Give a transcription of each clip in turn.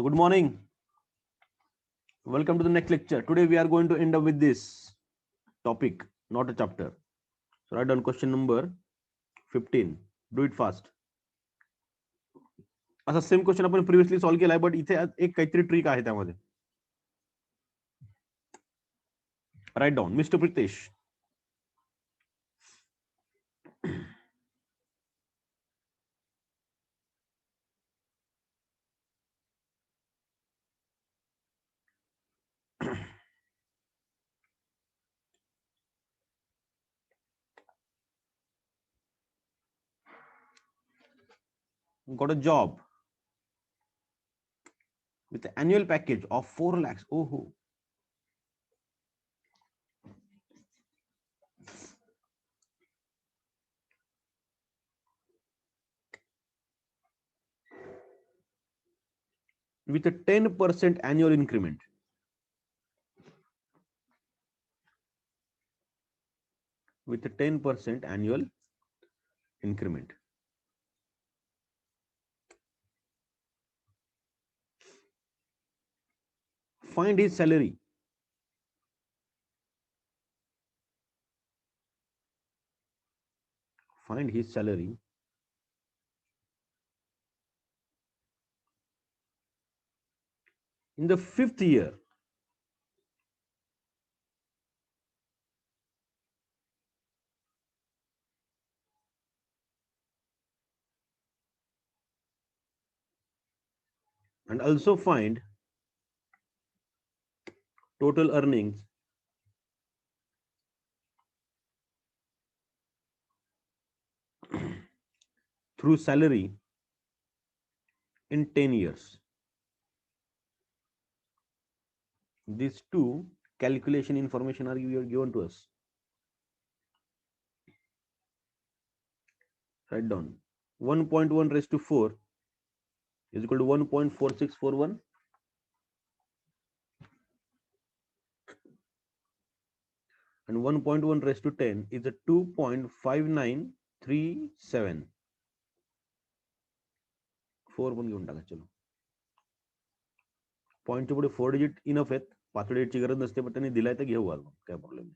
So good morning. Welcome to the next lecture. Today we are going to end up with this topic, not a chapter. So write down question number 15. Do it fast. असा same question आपण previously solve केलाय, but इथे एक काहीतरी trick आहे त्यामध्ये. Write down mister Pritesh. Got a job with an annual package of 4 lakhs. Oh, with a 10% annual increment. With a 10% annual increment. Find his salary. Find his salary in the 5th year. And also find total earnings through salary in 10 years. These two calculation information are given to us. Write down 1.1 raised to 4 is equal to 1.4641. And 1.1 raised to 10 is a 2.5937. 4 पण घेऊन टाका. चलो पॉईंटच्या पुढे 4 digit enough आहेत, 5 डिजिटची गरज नसते, पण त्यांनी दिलाय तर घेऊ आज, काय प्रॉब्लेम नाही.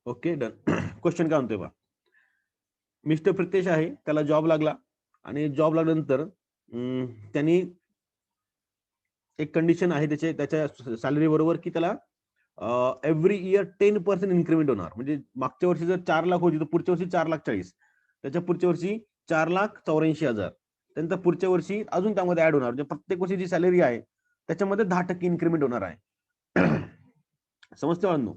Okay done. क्वेश्चन काय म्हणतोय बा, मिस्टर प्रितेश आहे, त्याला जॉब लागला आणि जॉब लागल्यानंतर त्यांनी एक कंडिशन आहे त्याच्या सॅलरी बरोबर की त्याला एव्हरी इयर 10% इन्क्रीमेंट होणार. म्हणजे मागच्या वर्षी जर 4 लाख होती तर पुढच्या वर्षी 4,40,000, त्याच्या पुढच्या वर्षी 4,84,000, त्यानंतर पुढच्या वर्षी अजून त्यामध्ये ऍड होणार. म्हणजे प्रत्येक वर्षी जी सॅलरी आहे त्याच्यामध्ये 10% इन्क्रीमेंट होणार आहे. समजते वाढनो,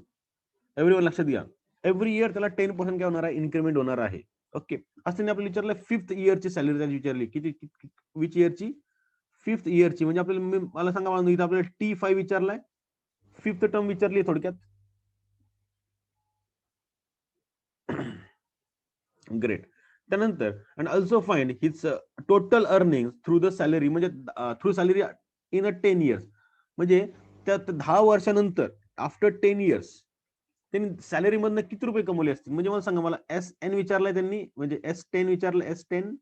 एव्हरीवन लक्षात घ्या. एव्हरी इयर त्याला 10% काय होणार आहे, इन्क्रीमेंट होणार आहे. ओके, असं आपल्याला विचारलं 5th इयरची सॅलरी त्याची विचारली, किती विच इयरची, 5th इयरची. म्हणजे आपल्याला मला सांगा मला इथं आपल्याला T5 विचारलाय, 5th टर्म विचारली थोडक्यात. ग्रेट. त्यानंतर and also find his total earning through the salary, म्हणजे through salary in a 10 years. म्हणजे त्यात 10 वर्षानंतर आफ्टर 10 इयर्स त्यांनी सॅलरी मधनं किती रुपये कमवले असतील. म्हणजे मला सांगा, मला SN विचारलाय त्यांनी, म्हणजे S10 विचारलं, S10.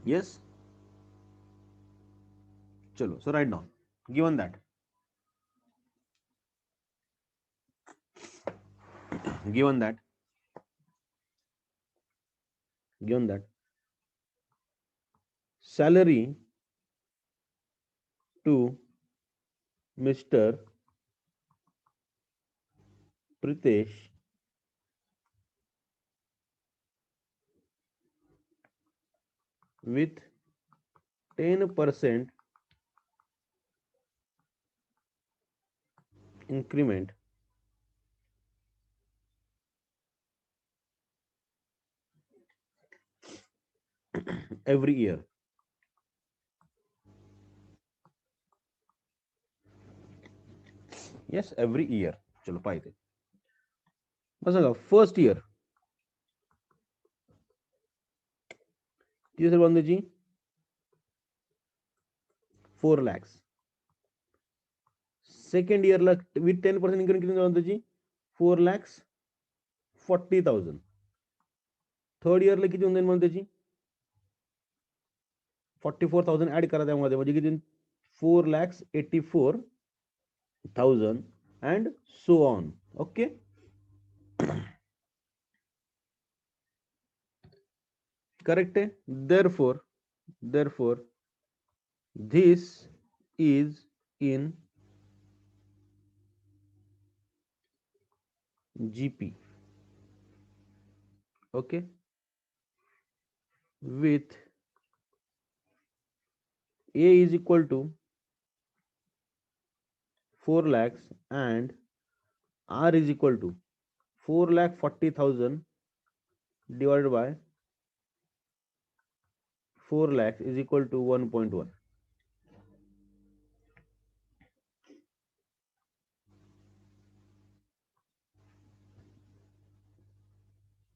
येस, चलो. So write down given that, given that salary to Mr. Pritesh with 10% increment every year. Yes, every year. चलो पाहिजे. बघा फर्स्ट इयर किती बांधायची, 4 lakhs. सेकंड इयरला विथ 10% इन्क्रीमेंट किती जाऊन त्याची 4,40,000. थर्ड इयरला किती होऊन जाईल म्हणून त्याची 44,000 ऍड करा त्यामध्ये, म्हणजे किती 4,84,000 and so on. Okay, correct है. therefore this is in GP, okay, with A is equal to 4 lakhs and R is equal to 4,40,000 divided by 4 lakhs is equal to 1.1.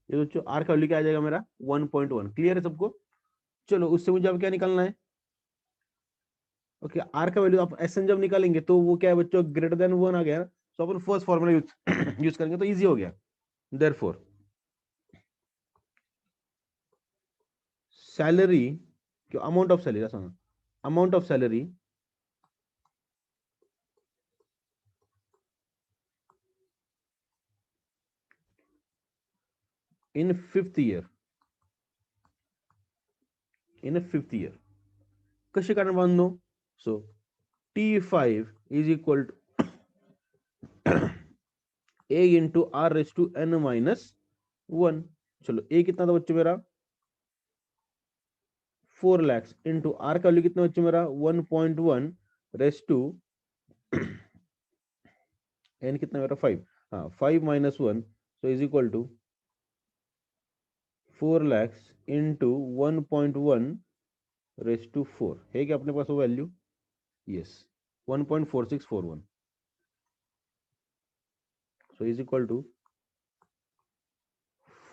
ये बच्चों आर का वैल्यू क्या आ जाएगा मेरा 1.1. क्लियर है सबको? चलो उससे मुझे अब क्या निकालना है? ओके, आर का वैल्यू आप एस एन जब निकालेंगे तो वो क्या है बच्चों, ग्रेटर देन 1 आ गया, तो अपन फर्स्ट फॉर्मूला यूज करेंगे तो इजी हो गया. Therefore salary, amount of salary Sanga, amount of salary in fifth year, कसे कारण बांधनो? सो T5 is equal to A into R raised to n minus 1. चलो A कितना था बच्चों मेरा 4 lakhs into R का वैल्यू कितना बच्चों मेरा 1.1 raised to n कितना मेरा 5. हाँ 5 minus 1, so is equal to 4 lakhs into 1.1 raised to 4. है क्या अपने पास वो value? Yes, 1.4641. so is equal to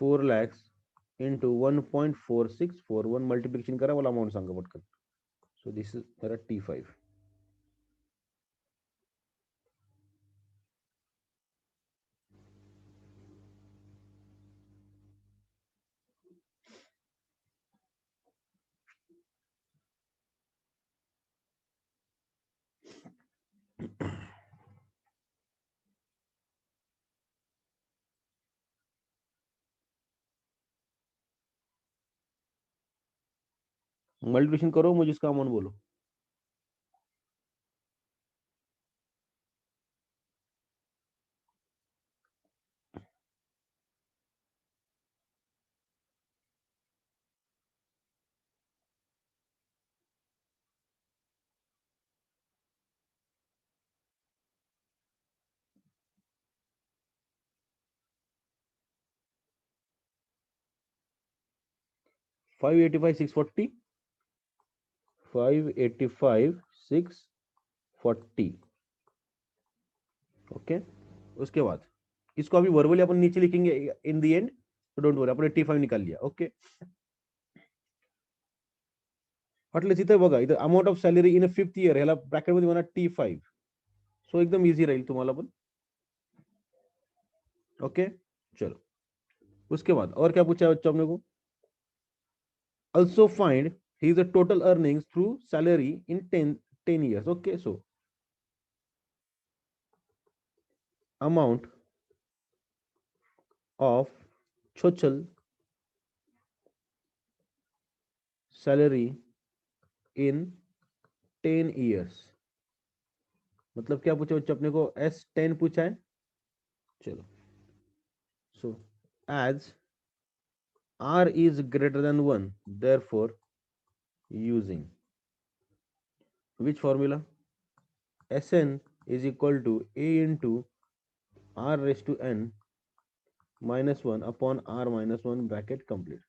4 lakhs into 1.4641 multiplication करा वाला अमाउंट सांगा पटकन. सो दिस इज मेरा T5. मल्टीप्लिकेशन करो, मुझे इसका अमाउंट बोलो. फाइव 585,640. ओके, उसके बाद इसको अभी वर्बली अपन नीचे लिखेंगे इन द एंड, तो डोंट वरी, अपन T5 निकाल लिया. ओके, म्हटलं तिथे बघा, इथं amount of salary in a fifth year, ह्याला ब्रॅकेट मध्ये म्हणा T5. सो एकदम इजी राहील तुम्हाला पण. ओके, चलो उसके बाद और क्या पूछा है बच्चों अपने को? also find his total earnings through salary in 10 years. Okay, so amount of Chochal salary in 10 years. मतलब क्या पूछा बच्चों अपने को? S10 पूछा है. चलो, so as R is greater than 1, therefore using which formula? Sn is equal to A into R raised to n minus 1 upon R minus 1 bracket complete.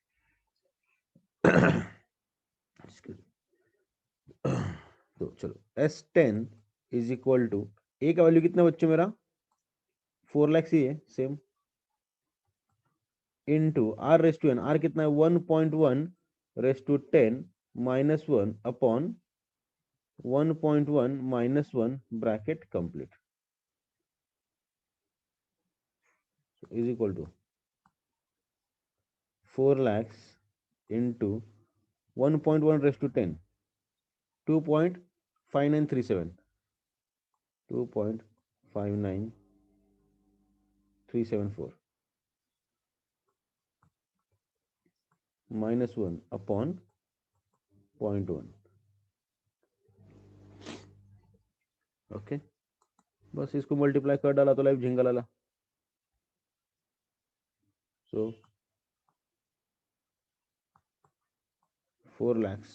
तो चलो S10 is equal to A का value कितना बच्चों मेरा 4 lakhs ही है same, into R raised to n, R कितना है 1.1 raised to 10 minus 1 upon 1.1 minus 1 bracket complete. Is equal to 4 lakhs into 1.1 raised to 10, 2.5937, 2.59374 minus 1 upon 0.1. Okay, बस इसको multiply कर डाला तो लाइफ झिंगा लाला. सो 4 lakhs,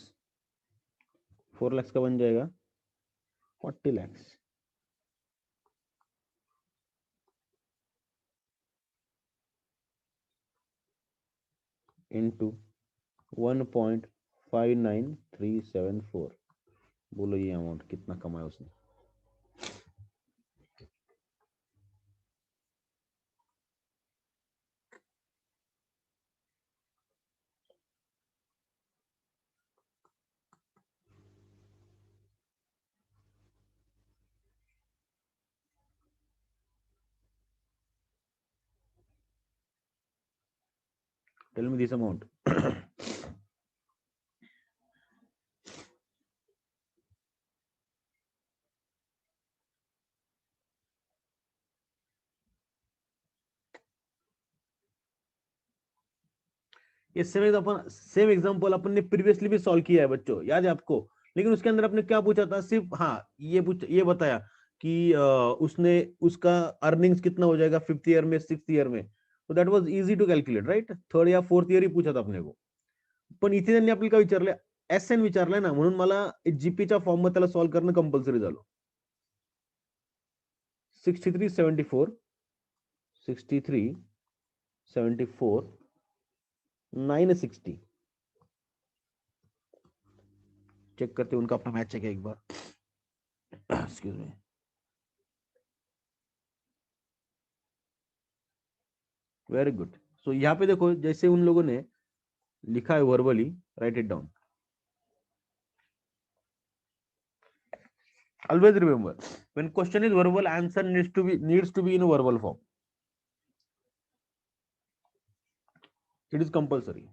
4 lakhs का बन जाएगा 40 lakhs into 1.59374. बोलो ये अमाउंट कितना कमाया उसने. Tell me this amount. ये सेम एग्जांपल अपन ने प्रीवियसली भी सॉल्व किया है बच्चों, याद है आपको. लेकिन उसके अंदर आपने क्या पूछा था, सिर्फ हाँ ये बताया कि उसने उसका अर्निंग्स कितना हो जाएगा 5th ईयर में 6th ईयर में. तो that was easy to calculate, right. 3rd या 4th ईयर ही पूछा था आपने को. पण इथे त्यांनी आपल्याला काय विचारलंय, एसएन विचारलंय ना, म्हणून मला जीपीच्या फॉर्म मध्ये त्याला सॉल्व करणं कंपल्सरी झालं. 6374 6374 960. चेक करते हैं उनका अपना मैच चेक है एक बार. Excuse me. Very good. So यहाँ पे देखो जैसे उन लोगों ने लिखा है verbally, write it down. Always remember, when question is verbal, answer needs to be in verbal form. It is compulsory.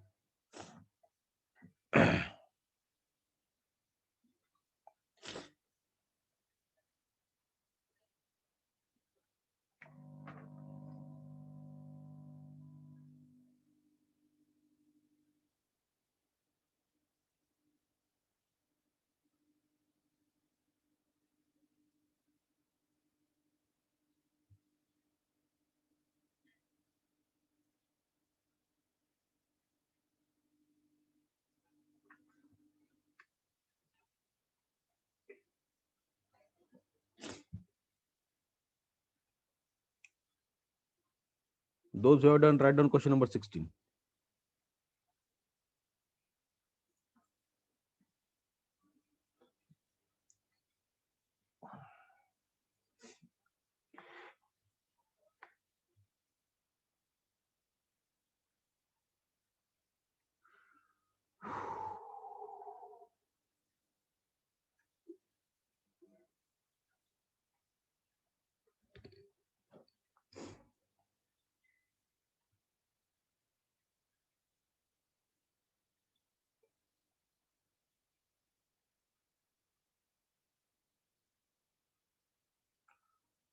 Those who have done, write down question number 16.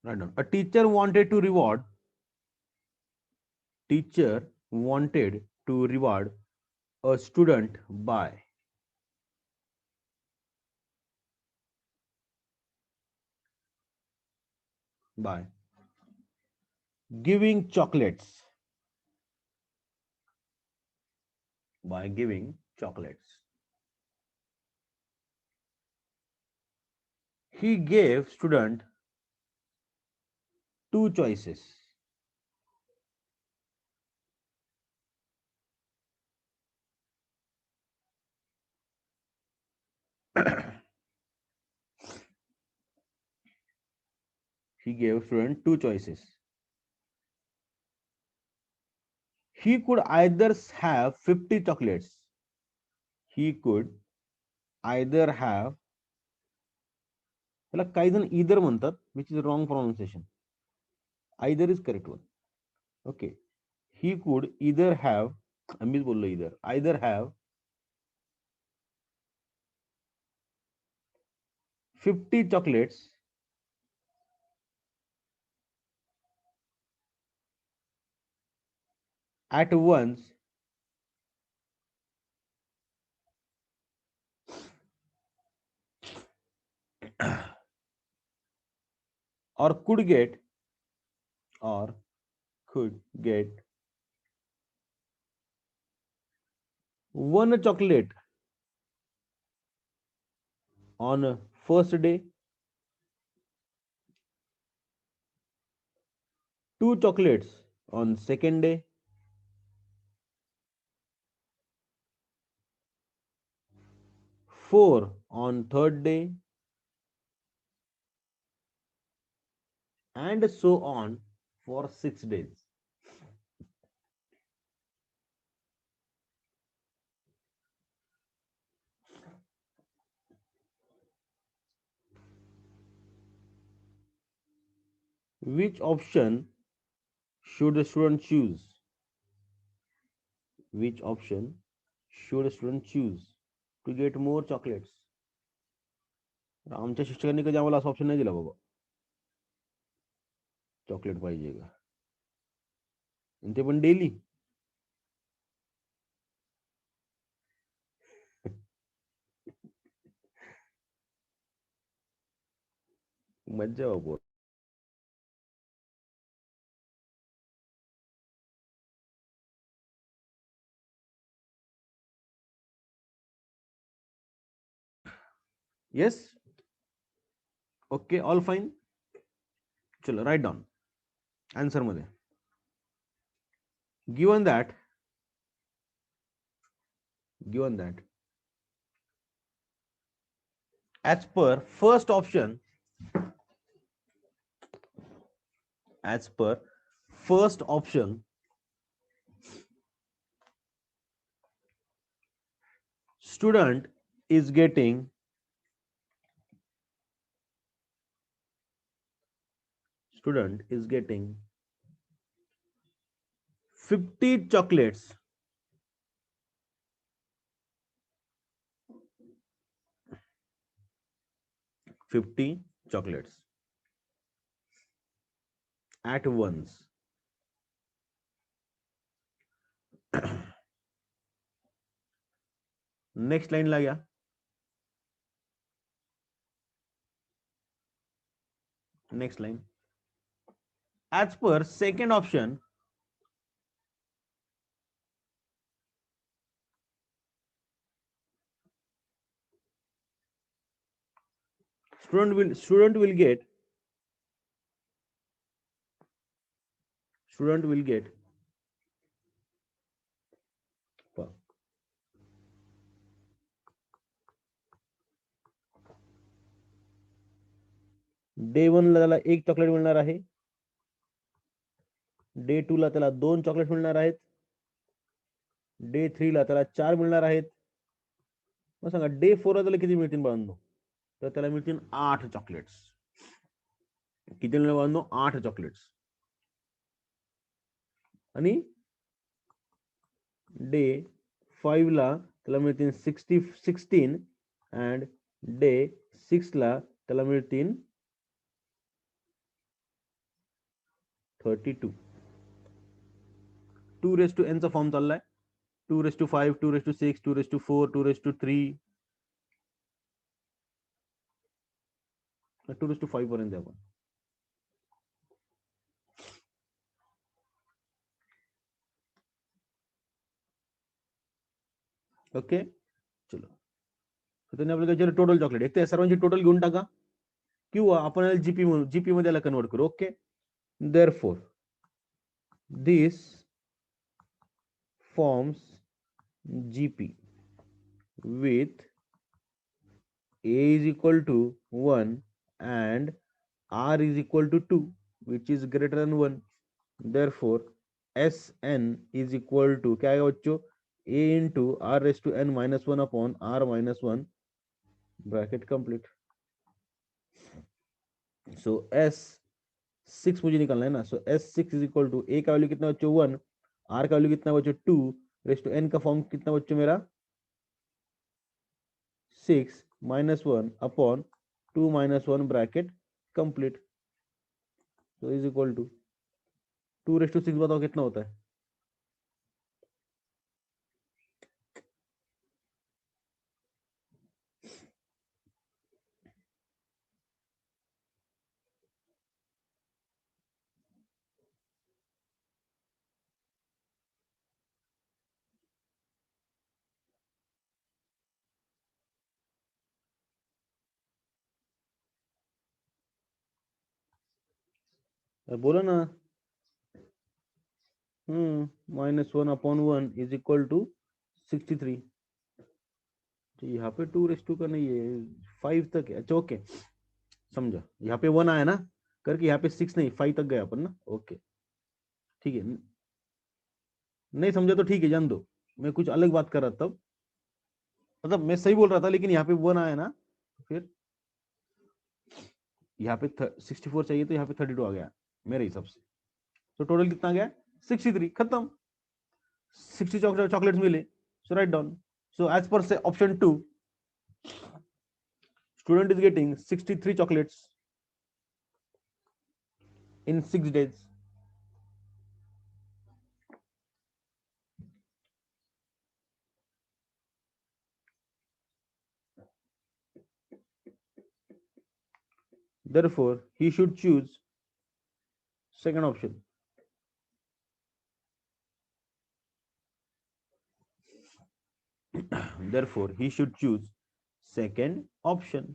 Write down. A teacher wanted to reward a student by giving chocolates. By giving chocolates. He gave student two choices. He gave student two choices. He could either have 50 chocolates. He could either have, त्याला काही जण either म्हणतात, which is wrong pronunciation. Either is correct one. Okay, he could either have, मीच बोललो either have 50 chocolates at once or could get one chocolate on first day, two chocolates on second day, four on third day, and so on for 6 days. Which option should the student choose? Which option should a student choose to get more chocolates? आमच्या शिक्षकांनी कधी आम्हाला असा option नाही दिला बाबा, chocolate पाहिजे का, आणि ते पण डेली. मज्जा बाबा. Yes, okay, all fine. चलो राईट डाऊन आन्सर मध्ये. given that as per first option, student is getting 50 chocolates at once. Next line ला गया. Next line. As per second option, student will get day 1 ला त्याला एक chocolate मिळणार आहे, day 2 ला त्याला 2 चॉकलेट मिळणार आहेत, डे 3 ला त्याला 4 मिळणार आहेत. मग सांगा डे 4 ला त्याला किती मिळतील बाळांनो? तर त्याला मिळतील 8 चॉकलेट्स. किती मिळणार बाळांनो? 8 चॉकलेट्स. आणि डे 5 ला त्याला मिळतील 16 अँड डे 6 ला त्याला मिळतील 32. 2n चा फॉर्म चाललाय. 2:5, 2:6, 2:4, 2:3, 2:5 पर्यंत आपण. ओके, चलो. त्यांनी आपल्याला टोटल चॉकलेट एक सर्वांची टोटल घेऊन टाका, किंवा आपण जीपी मध्ये कन्वर्ट करू. Okay, therefore this forms GP with A is equal to 1 and R is equal to 2, which is greater than 1. Therefore Sn is equal to क्या आएगा बच्चों? A into R raised to n minus 1 upon R minus 1, bracket complete. So S 6 मुझे निकालना है ना, सो S6 is equal to, ए का value कितना बच्चों 1, आर का वैल्यू कितना बच्चों 2, रेस टू एन का फॉर्म कितना बच्चों मेरा 6 minus 1 upon 2 minus 1 bracket complete, तो is equal to 2 raise to 6, बताओ कितना होता है। बोलो ना। -1/1 इज इक्वल टू 63। तो यहाँ पे 2 रेस टू का नहीं है, 5 तक है, अच्छा ओके समझा, यहाँ पे 1 आया ना करके, यहाँ पे 6 नहीं 5 तक गया अपन ना, ओके ठीक है। नहीं समझा तो ठीक है, जान दो, मैं कुछ अलग बात कर रहा था तब, मतलब मैं सही बोल रहा था, लेकिन यहाँ पे 1 आया ना, फिर यहाँ पे 64 चाहिए, तो यहाँ पे 32 आ गया मेरे हिसाब से, तो टोटल कितना आ गया 63, खत्म। 60 चॉकलेट्स मिले, so write down, so as per से option 2, student is getting 63 chocolates in 6 days. Therefore, he should choose second option. Therefore, he should choose second option.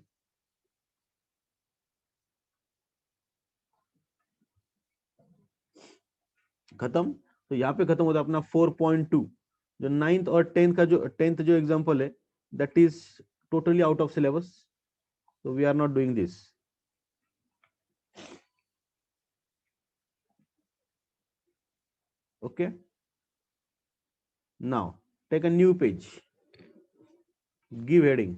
खत्म, तो यहाँ पे खत्म होता है अपना 4.2। जो 9th और 10th का जो 10th जो एग्जांपल है, that is totally out of syllabus, so we are not doing this. Okay, now take a new page, give heading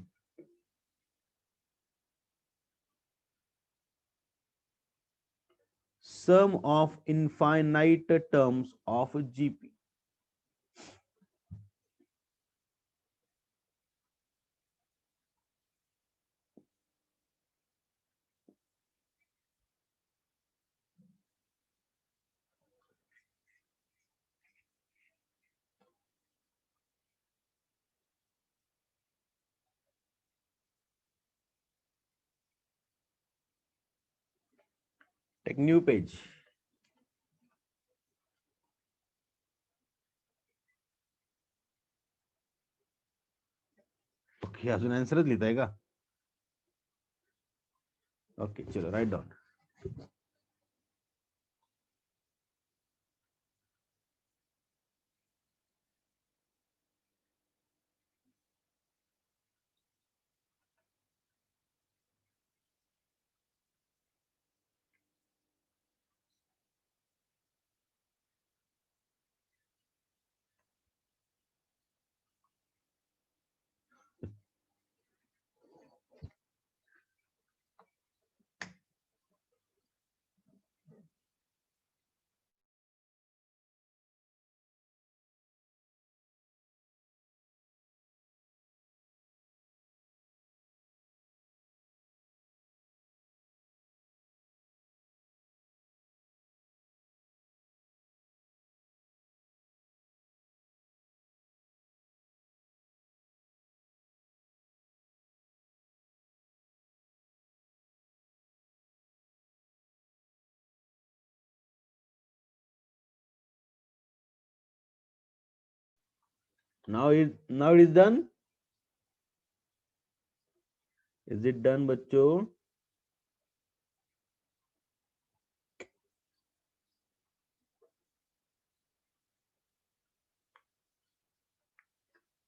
sum of infinite terms of GP. Take new page. Okay, अजून आन्सरच लिहिताय का? Okay चलो write down. Now it is done. Is it done बच्चों?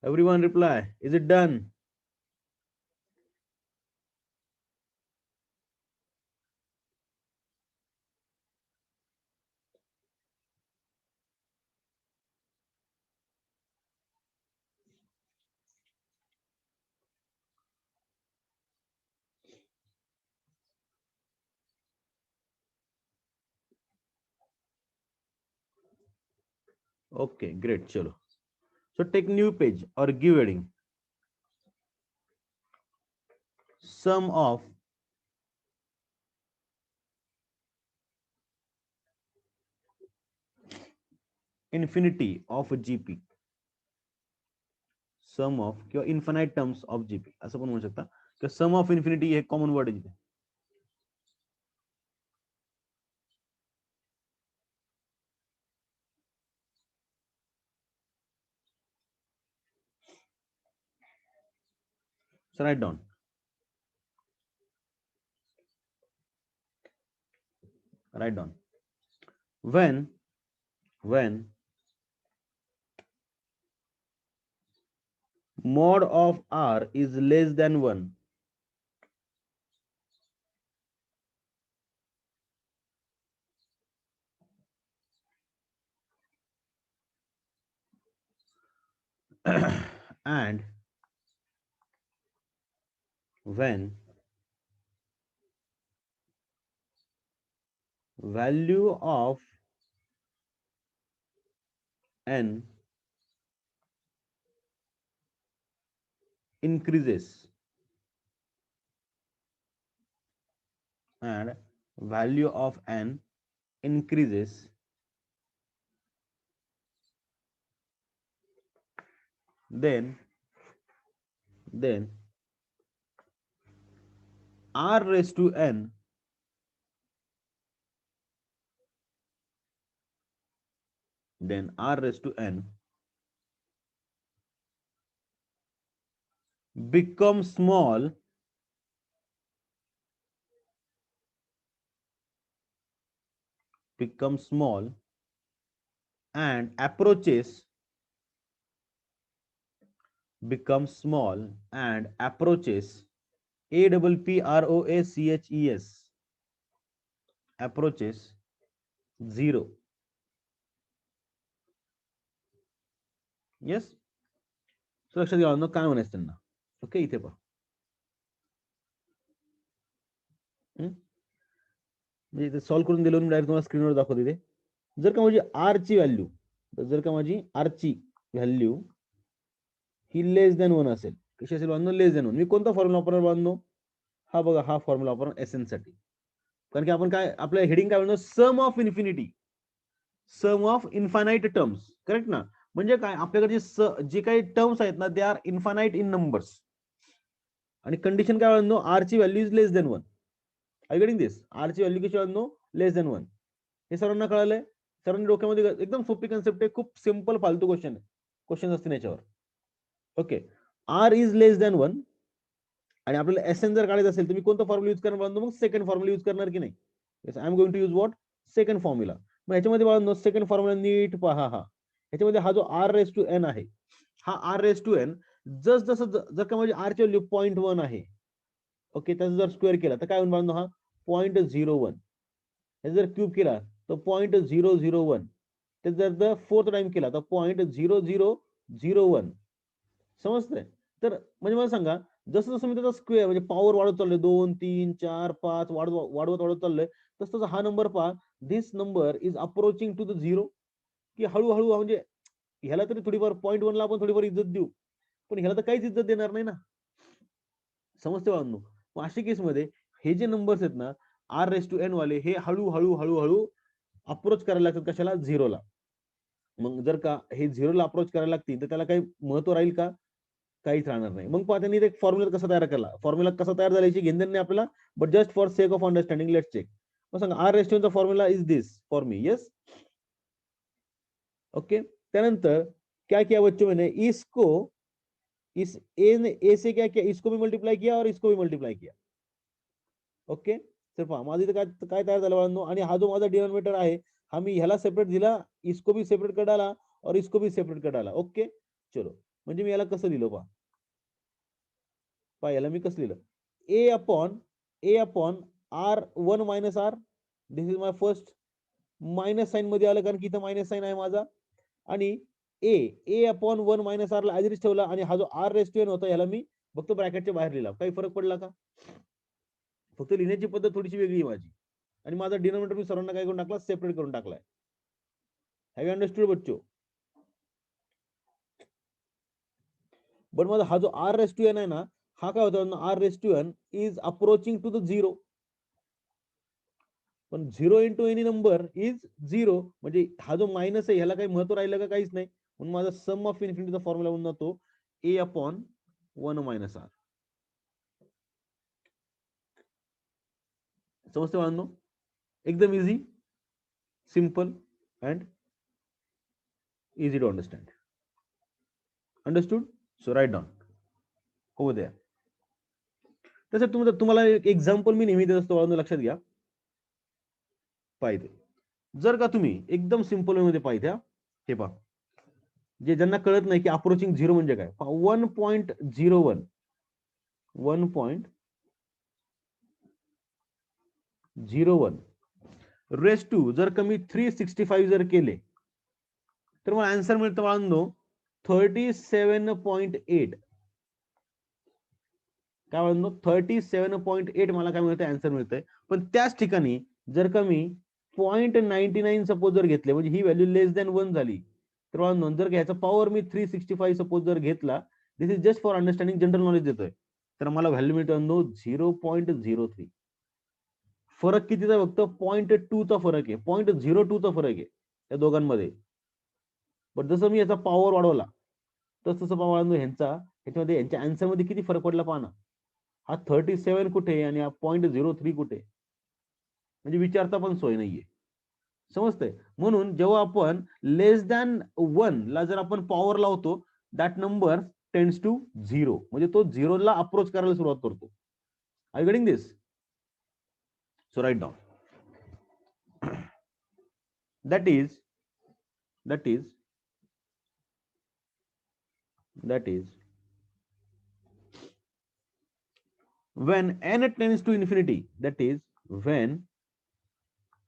Everyone reply. Is it done? Okay, great. Chalo. So take new page or give heading. Sum of infinity of GP. Sum of किंवा infinite terms of GP असं पण म्हणू शकता किंवा sum of infinity हे common word आहे तिथे. So write down. Write down. When mod of R is less than 1, and when value of n increases and value of n increases, then R raised to n becomes small and approaches APPROACHES approaches 0. Yes. So लक्षात घ्या काय म्हणायचं त्यांना. Okay इथे पहा. म्हणजे इथे solve करून दिलं मी डायरेक्ट तुम्हाला स्क्रीनवर दाखवतो इथे. जर का माझी आर ची व्हॅल्यू ही लेस दॅन 1 असेल, कशी असेल बांधनो लेस दॅन 1, मी कोणता फॉर्म्युला वापरणार बांधनो, हा बघा हा फॉर्म्युला वापरणार एसएन साठी. कारण की आपण काय आपलं हेडिंग काय म्हणतो, sum of infinite terms. Correct ना. म्हणजे काय आपल्याकडे जे काही टर्म्स आहेत ना they are infinite in numbers. आणि कंडिशन काय म्हणतो, आर ची value is less than 1. I getting this. R ची व्हॅल्यू कशी म्हणतो, लेस दॅन 1. हे सर्वांना कळालंय. सर्वांनी डोक्यामध्ये एकदम सोपी कन्सेप्ट आहे, खूप सिंपल फालतू क्वेश्चन असतील याच्यावर. Okay. R is less than 1 आणि आपल्याला एसएन जर काढायचं असेल तर मी कोणता फॉर्म्युला यूज करणार, मग सेकंड फॉर्म्युला यूज करणार की नाही. I am going to use what, second formula. मग ह्याच्यामध्ये बाळांनो सेकंड फॉर्म्युला नीट पहा. ह्याच्यामध्ये हा जो आर रेस टू एन आहे, हा आर रेस टू एन जसं जर का म्हणजे आर ची व्हॅल्यू 0.1 आहे, ओके, त्याचा जर स्क्वेअर केला तर काय होईल बाळांनो, हा 0.01. हे जर क्यूब केला तर 0.001. ते जर फोर्थ टाइम केला तर 0.0001. समजतंय. तर म्हणजे मला सांगा, जसं जसं मी त्याचा स्क्वेअर म्हणजे पॉवर वाढवत चाललोय, 2 3 4 5 वाढवत चाललोय, तसं हा नंबर पहा, this number is approaching to the 0. की हळूहळू म्हणजे ह्याला तरी थोडीफार 0.1 ला आपण थोडीफार इज्जत देऊ, पण ह्याला तर काहीच इज्जत देणार नाही ना. समजते बांधू. मग अशा केसमध्ये हे जे नंबर्स आहेत ना आर रेस टू एन वाले, हे हळूहळू अप्रोच करायला लागतात कशाला, 0ला. मग जर का हे 0ला अप्रोच करायला लागतील तर त्याला काही महत्व राहील का, काहीच राहणार नाही. मग त्यांनी एक फॉर्म्युला कसा तयार केला, फॉर्म्युला कसा तयार झाला याची घेणं नाही आपल्याला, but just for sake of understanding let's check. मग सांगा आर रेस टू एन चा formula is this for me. Yes. Okay. त्यानंतर क्या किया बच्चों, मैंने इसको इस ए से क्या किया, इसको भी मल्टीप्लाई किया और इसको भी मल्टीप्लाई किया. ओके. तर पहा माझं इथे काय तयार झालं बाळांनो, आणि हा जो माझा डिनॉमिनेटर आहे हा मी ह्याला सेपरेट दिला, इसको भी सेपरेट कर डाला और इसको भी सेपरेट कर डाला. ओके. चलो, म्हणजे मी याला कसं लिहिलं पहा याला मी कसं लिहिलं, a upon r 1 minus r. This is my first. Minus sign मध्ये आलं कारण की इथं मायनस साईन आहे माझा. आणि ए अपॉन 1 मायनस आर ला ऍज ठेवला, आणि हा जो आर रेस टू एन होता याला मी फक्त ब्रॅकेटच्या बाहेर लिहिला. काही फरक पडला का, फक्त लिहिण्याची पद्धत थोडीशी वेगळी आहे माझी. आणि माझा डिनॉमिनेटर मी सर्वांना काय करून टाकला, सेपरेट करून टाकलाय. हॅव यू अंडरस्टूड बच्चो. बट माझा हा जो आर रेस टू एन आहे ना, हा काय होता R raise to N is approaching to the zero. पण 0 इंटू एनी नंबर इज 0, म्हणजे हा जो मायनस आहे ह्याला काही महत्व राहिलं का, काहीच नाही. म्हणून माझा सम ऑफ इन्फिनिटीचा फॉर्म्युला होऊन जातो ए अपॉन 1 मायनस आर. समजते बाळांनो? एकदम easy, simple and easy to understand. Understood? So write down over there. तसं तुम्हाला एक एक्झाम्पल मी नेहमी देत असतो बाळांनो, लक्षात घ्या. पाहिजे जर का तुम्ही एकदम सिंपल वे मध्ये पाहिजे, हे पहा, जे ज्यांना कळत नाही की अप्रोचिंग झिरो म्हणजे काय, 1.01 1.01 रेस टू जर कमी 365 जर केले तर मला आन्सर मिळतं बाळांनो 37.8. काय बाळांनो 37.8 मला काय मिळतं, आन्सर मिळतंय. पण त्याच ठिकाणी जर कमी 0.99 सपोज जर घेतले, म्हणजे ही व्हॅल्यू लेस दॅन 1 झाली, तर बाळांनो जर घ्यायचा पॉवर मी 365 सपोज जर घेतला, this is just for understanding, general knowledge देतोय, तर मला व्हॅल्यू मिळतो 0.03. फरक कितीचा फक्त 0.2चा फरक आहे, 0.02चा फरक आहे या दोघांमध्ये. पण जसं मी याचा पॉवर वाढवला तसं पॉवर ह्यांचा ह्याच्यामध्ये यांच्या आन्सर मध्ये किती फरक पडला पहा ना. हा 37 कुठे आणि हा 0.03 कुठे, म्हणजे विचारता पण सोय नाहीये. समजतंय? म्हणून जेव्हा आपण लेस दॅन 1 ला जर आपण पॉवर लावतो, दॅट नंबर टेंड्स टू 0, म्हणजे तो 0 ला अप्रोच करायला सुरुवात करतो. Are you getting this? So write down. that is that is that is when n tends to infinity, that is when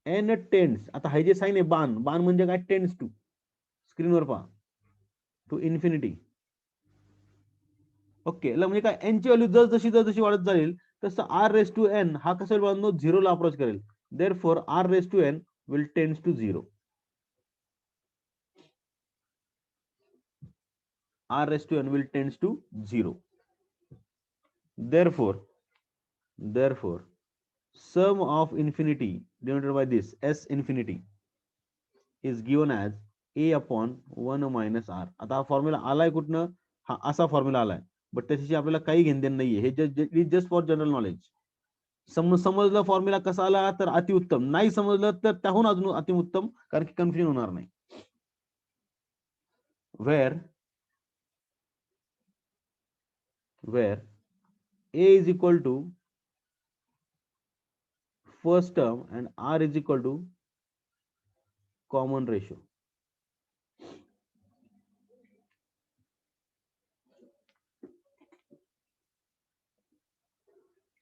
n tends, आता हे जे साइन आहे बाण, बाण म्हणजे काय, टेंड्स टू, स्क्रीनवर पहा, टू इन्फिनिटी. ओके, म्हणजे काय, एन ची व्हॅल्यू जशी वाढत जाईल तसं आर रेस टू एन हा कसं बाळांनो 0 ला अप्रोच करेल. Therefore R raise to N will tends to 0. r raised to n will tends to 0. Therefore sum of infinity denoted by this s infinity is given as a upon 1 minus r. आता हा formula आलाय कुठनं, हा असा formula आलाय, but त्याच्याशी आपल्याला काही घेणदेण नाहीये, हे जस्ट फॉर जनरल नॉलेज. समजलं फॉर्म्युला कसा आला तर अतिउत्तम, नाही समजलं तर त्याहून अजून अतिउत्तम, कारण की कन्फ्युजन होणार नाही. where a is equal to first term and r is equal to common ratio.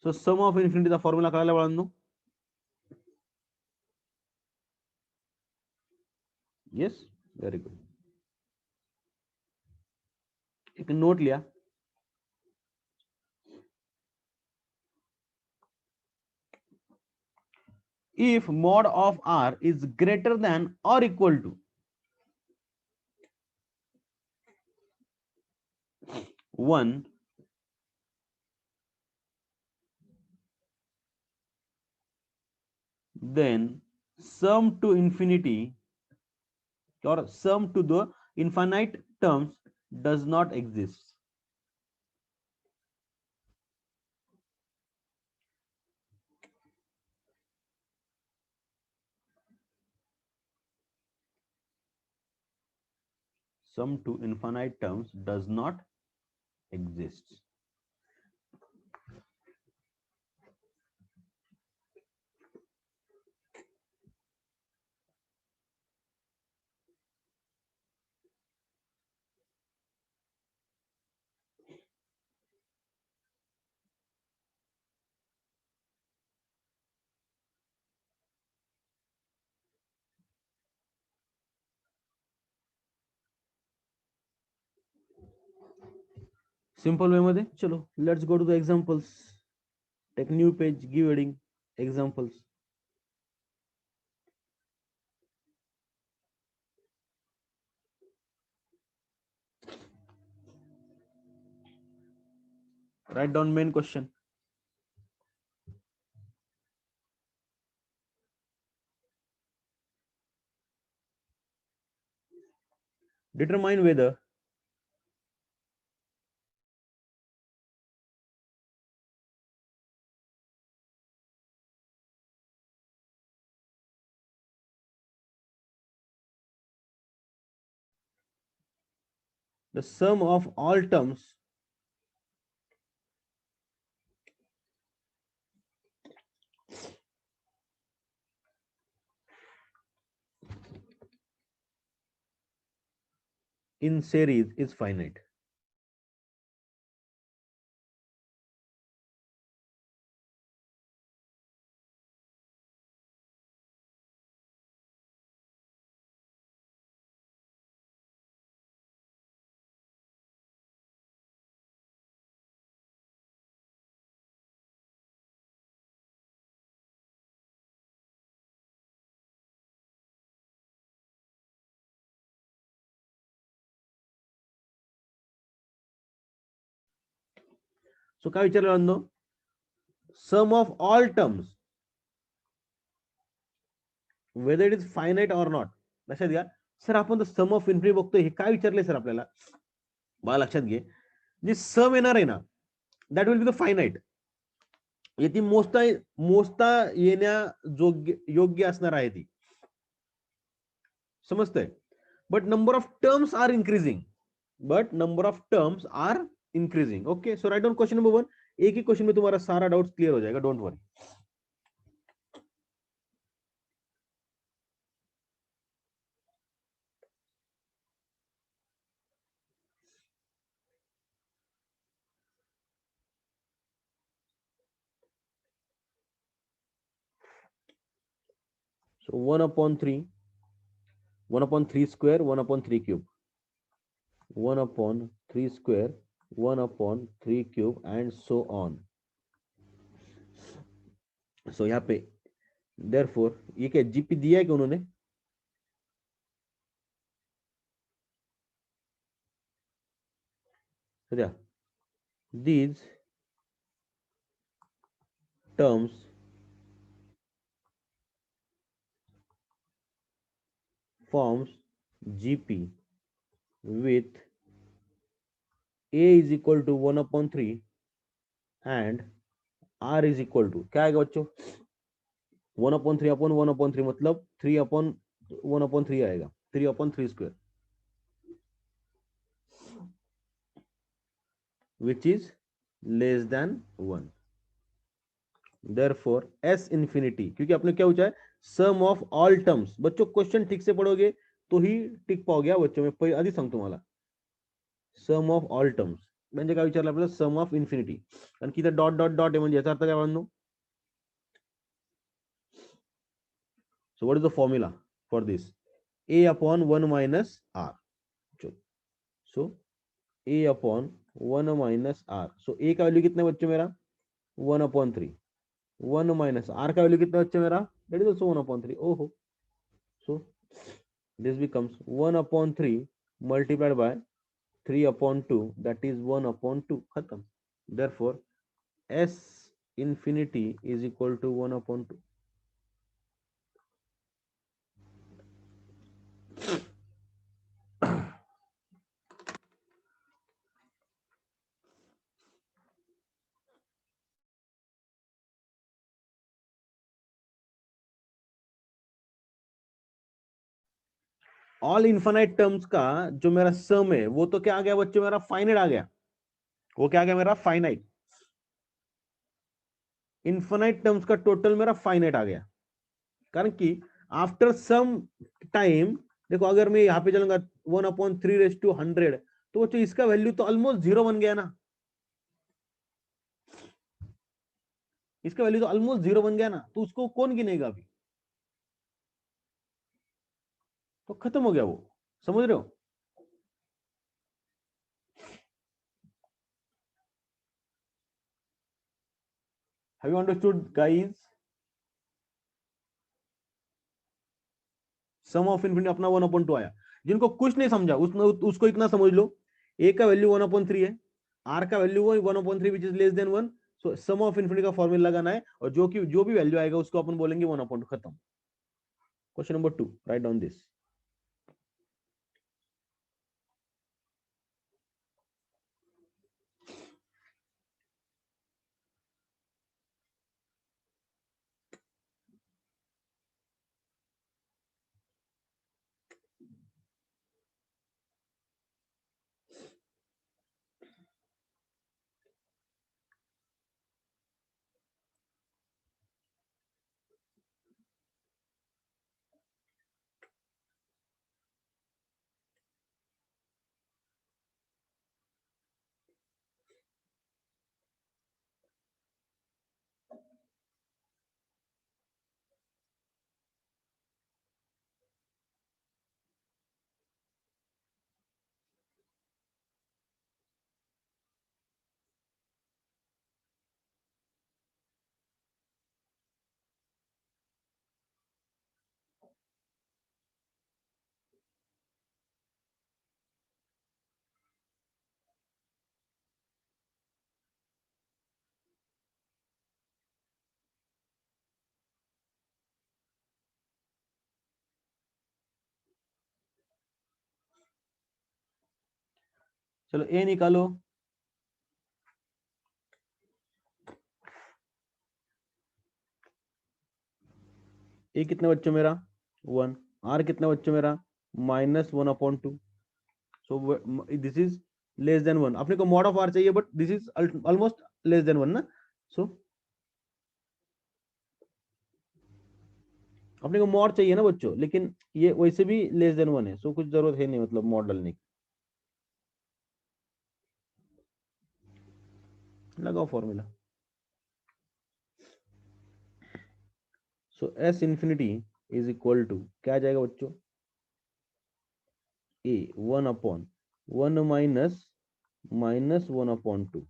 So sum of infinity चा फॉर्म्युला कळाला बाळांनो? Yes, very good. एक नोट लिया. If mod of r is greater than or equal to 1, then sum to infinity or sum to the infinite terms does not exist. Sum to infinite terms does not exist. Simple way मध्ये चलो, let's go to the examples. Take new page, give heading examples. Write down main question. Determine whether the sum of all terms in series is finite. So काय विचारलं, sum of all terms whether it is finite or not. लक्षात घ्या sir, आपण सम of infinity बघतोय, हे काय विचारले sir आपल्याला. मला लक्षात घे, जी सम येणार आहे ना, that will be the finite. ती मोजता येण्या योग्य असणार आहे ती. समजतंय. But number of terms are increasing. Okay, so write down question number 1. एक ही क्वेश्चन में तुम्हारा सारा डाउट क्लियर हो जाएगा, don't worry. So 1/3 square 1/3 cube, 1/3 square 1/3 cube and so on. So यहाँ पे therefore ये क्या जीपी दिया है कि उन्होंने? These terms forms GP with A is equal to 1/3 and R is equal to क्या आएगा बच्चों? 1/3 upon 1/3 मतलब 3/1/3 आएगा, 3/3 square, which is less than 1. Therefore S infinity, क्योंकि आपने क्या पूछा है, सम ऑफ ऑल टर्म्स. बच्चों क्वेश्चन ठीक से पढ़ोगे तो ही टिक पाओगे बच्चों. मैं आधी सांगतो तुम्हाला, सम ऑफ ऑल टर्म्स म्हणजे काय विचारलं आपल्याला, सम ऑफ इन्फिनिटी. कारण की इथं डॉट डॉट डॉट आहे, म्हणजे याचा अर्थ काय म्हणतो. So what is the formula for this? A upon 1 minus R. So A upon 1 minus R. So A का वैल्यू कितना बच्चों मेरा, 1/3. 1 minus R का वैल्यू कितना बच्चों मेरा, that is also 1/3. Oh ho. So this becomes 1/3 multiplied by 3/2, that is 1/2. खत्म. Therefore S infinity is equal to 1/2. All infinite terms का जो मेरा सम है वो तो क्या आ गया बच्चों, मेरा फाइनाइट आ गया. वो क्या आ गया मेरा, फाइनाइट. इन्फाइनाइट टर्म्स का टोटल मेरा फाइनाइट आ गया. कारण कि आफ्टर सम टाइम देखो, अगर मैं यहाँ पे चलूंगा 1/3 तो बच्चों इसका वैल्यू तो ऑलमोस्ट 0 बन गया ना. इसका वैल्यू तो ऑलमोस्ट 0 बन गया ना, तो उसको कौन गिनेगा अभी, तो खत्म हो गया वो. समझ रहे हो. Have you understood guys? Sum of infinity अपना 1/2 आया. जिनको कुछ नहीं समझा उसको इतना समझ लो, ए का वैल्यू 1/3 है, आर का वैल्यू वो 1/3 which is less than 1, so sum of infinity का फॉर्मूला लगाना है और जो भी वैल्यू आएगा उसको अपन बोलेंगे 1/2, खत्म। Question number 2, write down this. चलो ए निकालो। ए कितना बच्चों मेरा 1, आर कितना बच्चों मेरा -1/2, so this is less than 1। अपने को मॉड ऑफ आर चाहिए but this is almost less than 1 ना, सो अपने को मॉड चाहिए ना बच्चों, लेकिन ये वैसे भी लेस देन 1 है, सो कुछ जरूरत है नहीं मतलब मॉड डालने की। लगाओ formula. So S infinity is equal to क्या आ जाएगा बच्चों, ए 1/1 -1/2,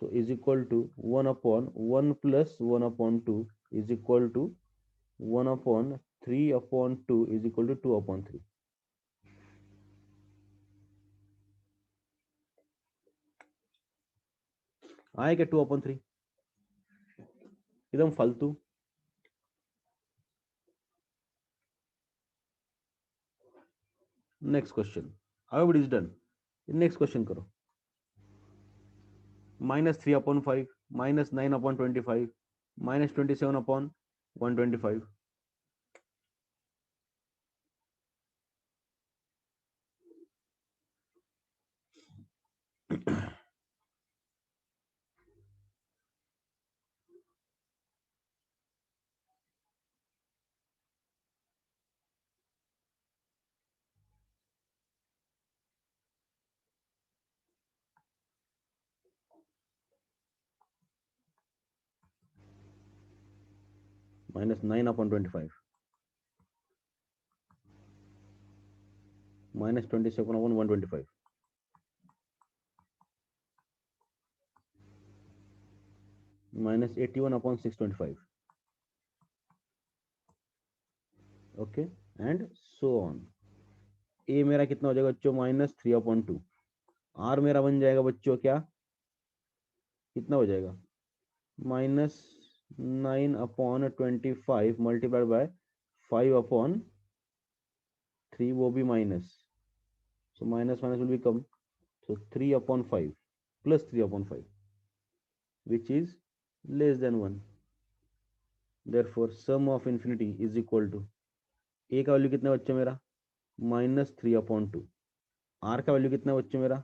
so is equal to 1/1 plus 1/2 is equal to 1/3/2 is equal to 2/3। आए क्या 2/3 एकदम फालतू। Next question, everybody is done. Next question करो। -3/5 -9/25 -27/125। -9/25 -27/125 -81/625। Okay and so on. A मेरा कितना हो जाएगा बच्चों -3/2। आर मेरा बन जाएगा बच्चों क्या, कितना हो जाएगा -9/25 मल्टीप्लाइड बाय 5/3, वो भी minus, so minus minus will become, so 3/5 plus 3/5 which is less than 1, therefore sum of infinity is equal to, a का वैल्यू कितना बच्चों मेरा -3/2, r का वैल्यू कितना बच्चों मेरा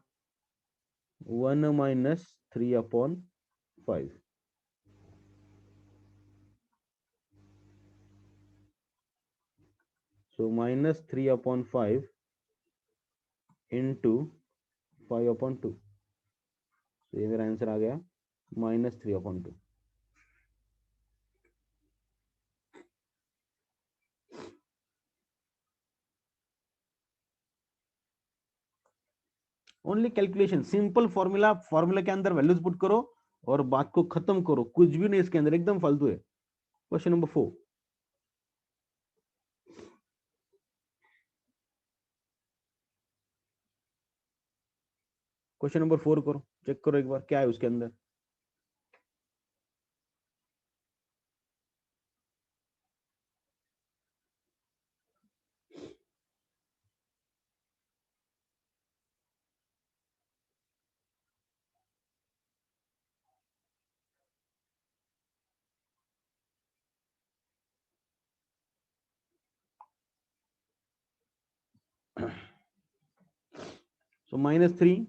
1 -3/5। so -3/5 into 5/2, तो ये मेरा आंसर आ गया -3/2। Only calculation, simple formula, formula के अंदर वैल्यूज पुट करो और बात को खत्म करो, कुछ भी नहीं इसके अंदर, एकदम फालतू है। क्वेश्चन नंबर 4, क्वेश्चन नंबर 4 करो, चेक करो एक बार क्या है उसके अंदर। सो -3,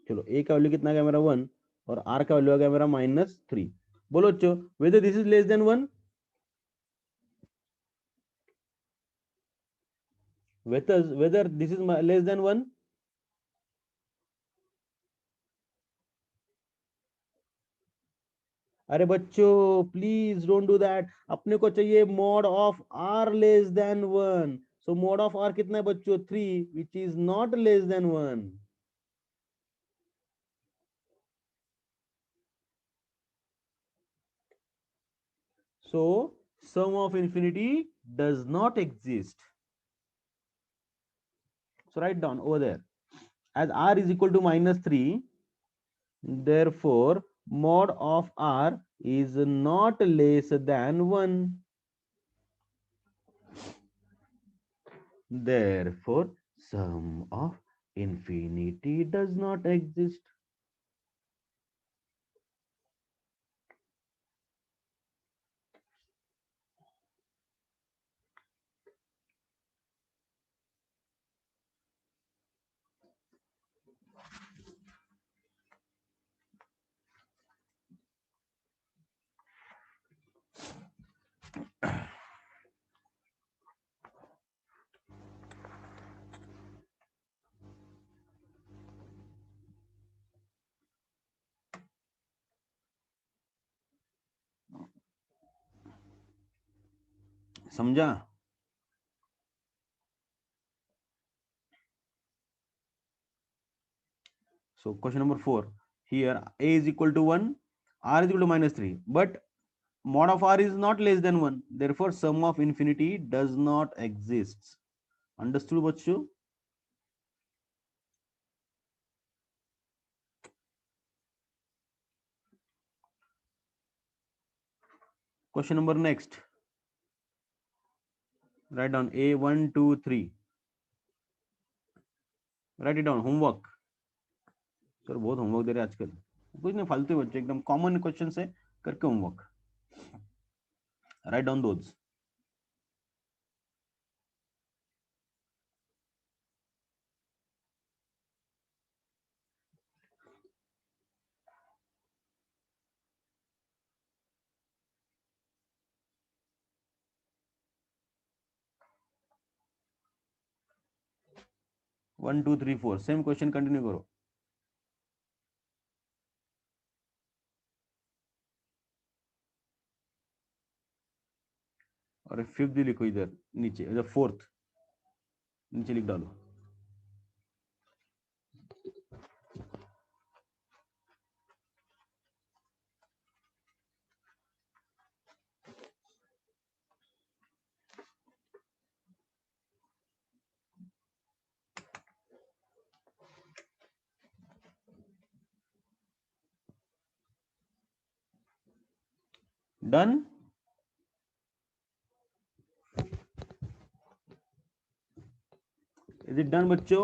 चलो ए का वैल्यू कितना आ गया मेरा 1 और आर का वैल्यू आ गया मेरा -3। बोलो बच्चों whether this is less than 1, whether this is less than 1। अरे बच्चों प्लीज डोंट डू दैट, अपने को चाहिए mod of R less than 1। So mod of R कितना है बच्चों 3, which is not less than 1। So sum of infinity does not exist। So write down over there as r is equal to -3, therefore mod of r is not less than 1, therefore sum of infinity does not exist। समझा? So question number 4, here a is equal to 1, r is equal to -3, but mod of r is not less than 1, therefore sum of infinity does not exist। Understood बच्चों? Question number next, write down a 1 2 3, write it down homework। Sir बहुत homework दे रहे हैं आजकल, कुछ नहीं फालतू बच्चे, एकदम कॉमन क्वेश्चन से करके homework. Write down those. One two three four same question continue करो। और फिफ्थ भी लिखो इधर नीचे, इधर फोर्थ नीचे लिख डालो। डन? इज इट डन बच्चों?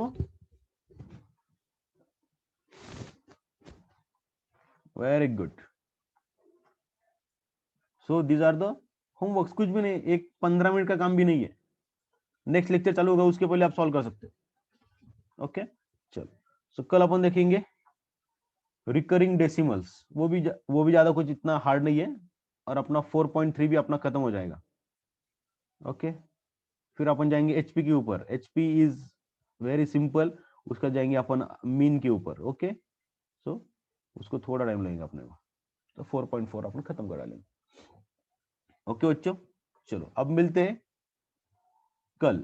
Very good. So these are the homeworks, कुछ भी नहीं, एक 15 मिनट का काम भी नहीं है। नेक्स्ट लेक्चर चालू होगा उसके पहले आप सॉल्व कर सकते हो। ओके चलो, सो कल अपन देखेंगे रिकरिंग डेसिमल्स, वो भी ज्यादा कुछ इतना हार्ड नहीं है, और अपना 4.3 भी अपना खत्म हो जाएगा। ओके फिर अपन जाएंगे एचपी के ऊपर, एचपी इज वेरी सिंपल, उसका जाएंगे अपन मीन के ऊपर। ओके सो उसको थोड़ा टाइम लगेगा अपने को, तो 4.4 अपन खत्म कर डालेंगे। ओके बच्चों चलो अब मिलते हैं कल।